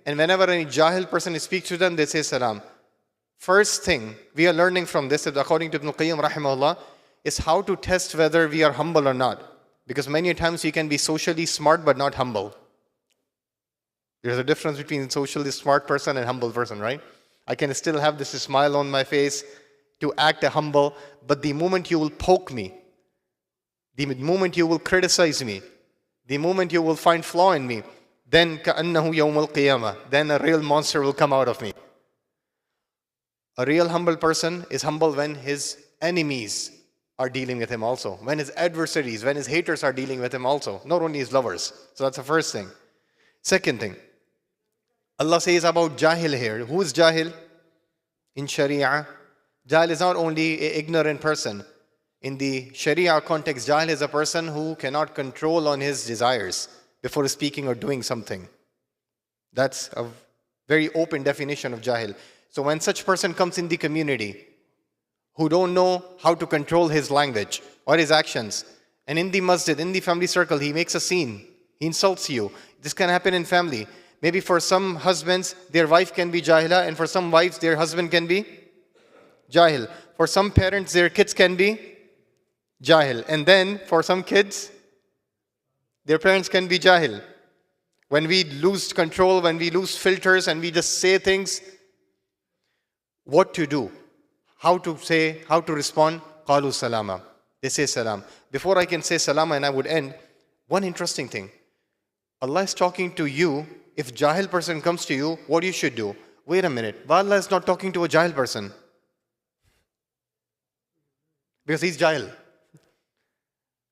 and whenever any jahil person speaks to them, they say salam. First thing we are learning from this, according to Ibn Qayyim rahimahullah, is how to test whether we are humble or not. Because many times you can be socially smart but not humble. There's a difference between socially smart person and humble person, right? I can still have this smile on my face to act humble, but the moment you will poke me, the moment you will criticize me, the moment you will find flaw in me, then كَأَنَّهُ يَوْمَ الْقِيَامَةِ, then a real monster will come out of me. A real humble person is humble when his enemies are dealing with him also, when his adversaries, when his haters are dealing with him also, not only his lovers. So that's the first thing. Second thing, Allah says about Jahil here. Who is Jahil? In Sharia, Jahil is not only an ignorant person. In the Sharia context, Jahil is a person who cannot control on his desires before speaking or doing something. That's a very open definition of Jahil. So when such person comes in the community, who don't know how to control his language or his actions, and in the masjid, in the family circle, he makes a scene, he insults you. This can happen in family. Maybe for some husbands, their wife can be jahila, and for some wives, their husband can be jahil. For some parents, their kids can be jahil. And then for some kids, their parents can be jahil. When we lose control, when we lose filters and we just say things, what to do? How to say, how to respond? Qalu salama. They say salam. Before I can say salama and I would end, one interesting thing. Allah is talking to you. If jahil person comes to you, what you should do? Wait a minute. Why Allah is not talking to a jahil person? Because he's jahil.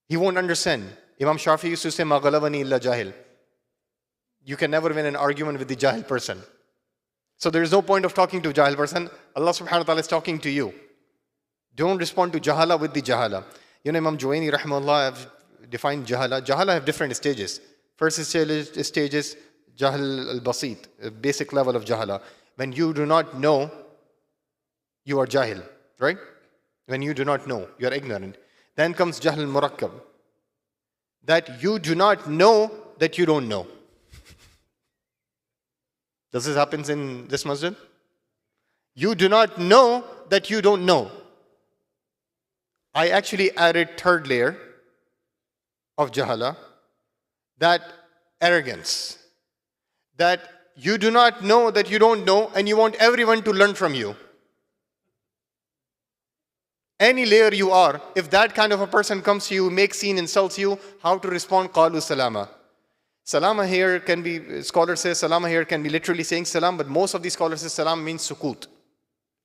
He won't understand. Imam Shafi used to say, Ma ghalabani illa jahil. You can never win an argument with the jahil person. So there is no point of talking to a jahil person. Allah subhanahu wa ta'ala is talking to you. Don't respond to jahala with the jahala. You know, Imam Juwaini rahimahullah have defined jahala. Jahala have different stages. First stage is Jahl al-Basit, a basic level of Jahala. When you do not know, you are Jahil, right? When you do not know, you are ignorant. Then comes Jahl al-Murakkab, that you do not know that you don't know. Does this happen in this masjid? You do not know that you don't know. I actually added third layer of Jahala, that arrogance. That you do not know that you don't know and you want everyone to learn from you. Any layer you are, if that kind of a person comes to you, makes scene, insults you, how to respond? Qalu salama. Salama here can be, scholars say salama here can be literally saying salam, but most of these scholars say salam means sukut.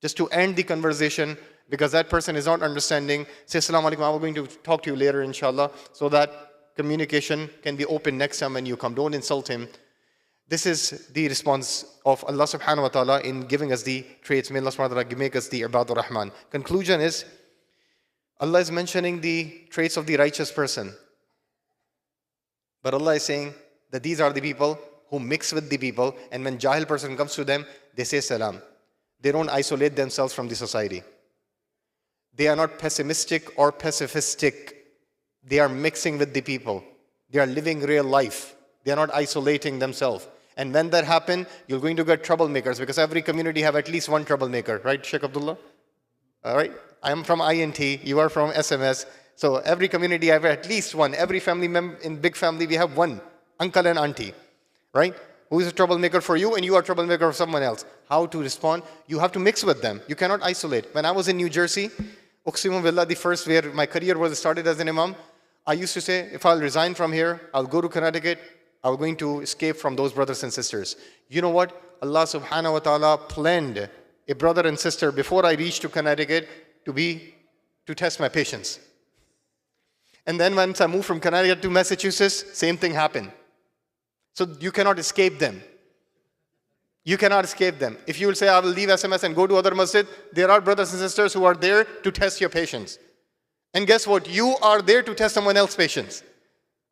Just to end the conversation, because that person is not understanding, say assalamu alaikum, I'm going to talk to you later inshallah, so that communication can be open next time when you come. Don't insult him. This is the response of Allah subhanahu wa ta'ala in giving us the traits. May Allah subhanahu wa ta'ala make us the Ibadur Rahman. Conclusion is, Allah is mentioning the traits of the righteous person. But Allah is saying that these are the people who mix with the people, and when jahil person comes to them, they say salam. They don't isolate themselves from the society. They are not pessimistic or pacifistic. They are mixing with the people. They are living real life. They are not isolating themselves. And when that happens, you're going to get troublemakers, because every community have at least one troublemaker. Right, Sheikh Abdullah? All right. I am from INT. You are from SMS. So every community have at least one. Every family member in big family, we have one uncle and auntie. Right? Who is a troublemaker for you and you are a troublemaker for someone else. How to respond? You have to mix with them. You cannot isolate. When I was in New Jersey, Uqsimu Billah, the first where my career was started as an imam, I used to say, if I'll resign from here, I'll go to Connecticut, I'm going to escape from those brothers and sisters. You know what? Allah subhanahu wa ta'ala planned a brother and sister before I reached to Connecticut to test my patience. And then once I moved from Connecticut to Massachusetts, same thing happened. So you cannot escape them. You cannot escape them. If you will say, I will leave SMS and go to other masjid, there are brothers and sisters who are there to test your patience. And guess what? You are there to test someone else's patience.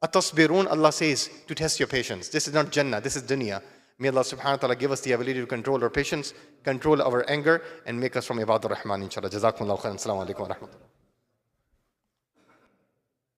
Atasbirun, Allah says, to test your patience. This is not Jannah, this is dunya. May Allah subhanahu wa ta'ala give us the ability to control our patience, control our anger, and make us from Ibadur Rahman, inshallah. Jazakumullahu khairan. Assalamu alaikum wa rahmatullah.